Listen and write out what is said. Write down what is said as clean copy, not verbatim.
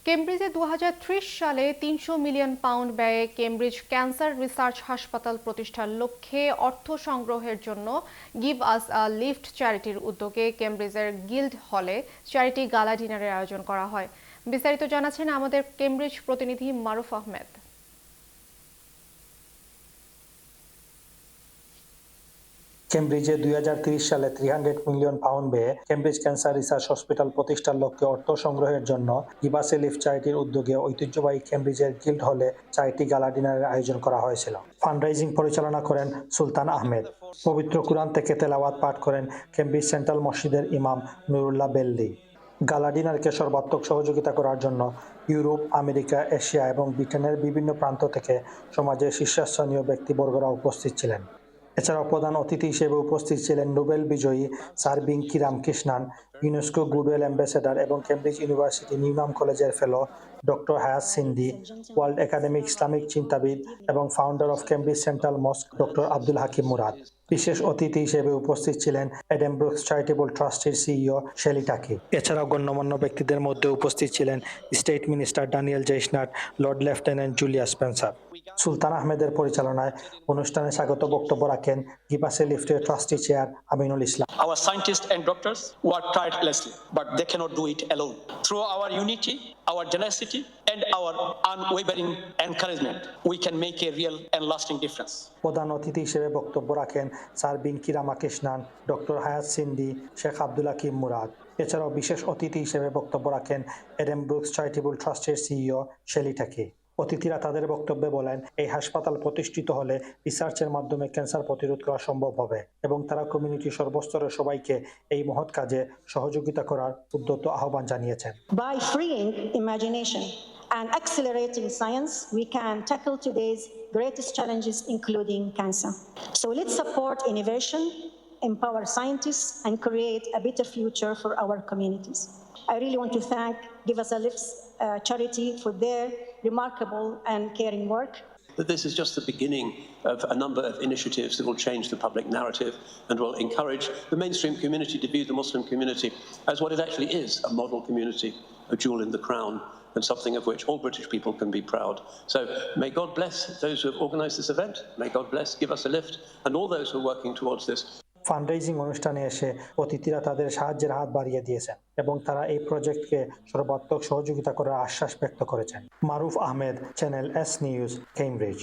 কেমব্রিজে ২০৩০ সালে ৩০০ million pound ব্যয়ে Cambridge cancer research হাসপাতাল প্রতিষ্ঠার লক্ষ্যে অর্থ সংগ্রহের জন্য গিভ আস আ লিফট চ্যারিটির উদ্যোগে কেমব্রিজের গিল্ড হলে চ্যারিটি গালা ডিনারের আয়োজন করা হয়। বিস্তারিত জানাচ্ছেন আমাদের কেমব্রিজ প্রতিনিধি মারুফ আহমেদ। কেমব্রিজে ২০৩০ সালে ৩০০ মিলিয়ন পাউন্ড ব্যয়ে কেমব্রিজ ক্যান্সার রিসার্চ হসপিটাল প্রতিষ্ঠার লক্ষ্যে অর্থ সংগ্রহের জন্য গিভ আস এ লিফট চ্যারিটির উদ্যোগে ঐতিহ্যবাহী কেমব্রিজের গিল্ড হলে চ্যারিটি গালা ডিনারের আয়োজন করা হয়েছিল। ফান্ডরাইজিং পরিচালনা করেন সুলতান আহমেদ। পবিত্র কুরআন থেকে তেলাওয়াত পাঠ করেন কেমব্রিজ সেন্ট্রাল মসজিদের ইমাম নুরুল্লাহ বেল্লি। গালা ডিনারকে সর্বাত্মক সহযোগিতা করার জন্য ইউরোপ, আমেরিকা, এশিয়া এবং ব্রিটেনের বিভিন্ন প্রান্ত থেকে সমাজের শীর্ষস্থানীয় ব্যক্তিবর্গরা উপস্থিত ছিলেন। এছাড়াও প্রধান অতিথি হিসেবে উপস্থিত ছিলেন নোবেল বিজয়ী sir Venki Ramakrishnan, UNESCO goodwill ambassador এবং কেমব্রিজ ইউনিভার্সিটি নিউনাম কলেজের ফেলো ডক্টর হায়াত সিন্দি, ওয়ার্ল্ড একাডেমিক ইসলামিক চিন্তাবিদ এবং founder of Cambridge central mosque doctor Abdul Hakim Murad. বিশেষ অতিথি হিসেবে উপস্থিত ছিলেন এডেন ব্রুকস চ্যারিটেবল ট্রাস্টের সিইও শেলি টাকি। এছাড়াও গণ্যমান্য ব্যক্তিদের মধ্যে উপস্থিত ছিলেন state minister Daniel Zeichner, lord lieutenant Julia Spencer. Sultan আহমেদের পরিচালনায় অনুষ্ঠানে স্বাগত বক্তব্য রাখেন গিভ আস এ লিফটের trustee chair Aminul Islam. Our scientists and doctors work tirelessly, but they cannot do it alone. Through our unity, our tenacity, and our unwavering encouragement, we can make a real and lasting difference. প্রধান অতিথি হিসেবে বক্তব্য রাখেন sir Venki Ramakrishnan, doctor হায়াত সিন্দি, Sheikh Abdul Hakim Murad. এছাড়াও বিশেষ অতিথি হিসেবে বক্তব্য রাখেন এডেন ব্রুকস চ্যারিটেবল ট্রাস্টের সিইও শেলি টাকি। অতিথিরা তাদের বক্তব্যে বলেন, এই হাসপাতাল প্রতিষ্ঠিত হলে রিসার্চের মাধ্যমে ক্যান্সার প্রতিরোধ করা সম্ভব হবে এবং তারা কমিউনিটির সর্বস্তরের সবাইকে এই মহৎ কাজে সহযোগিতা করার উদ্যত আহ্বান জানিয়েছেন। By freeing imagination and accelerating science, we can tackle today's greatest challenges, including cancer. So let's support innovation, empower scientists, and create a better future for our communities. I really want to thank Give Us a Lift charity for their remarkable and caring work. This is just the beginning of a number of initiatives that will change the public narrative and will encourage the mainstream community to view the Muslim community as what it actually is, a model community, a jewel in the crown, and something of which all British people can be proud. So may God bless those who have organised this event. May God bless Give Us a Lift and all those who are working towards this. Fundraising অনুষ্ঠানে এসে অতিথিরা তাদের সাহায্যের হাত বাড়িয়ে দিয়েছেন এবং তারা এই প্রজেক্টকে সর্বাত্মক সহযোগিতা করার আশ্বাস ব্যক্ত করেছেন। Maruf Ahmed, channel S news, Cambridge.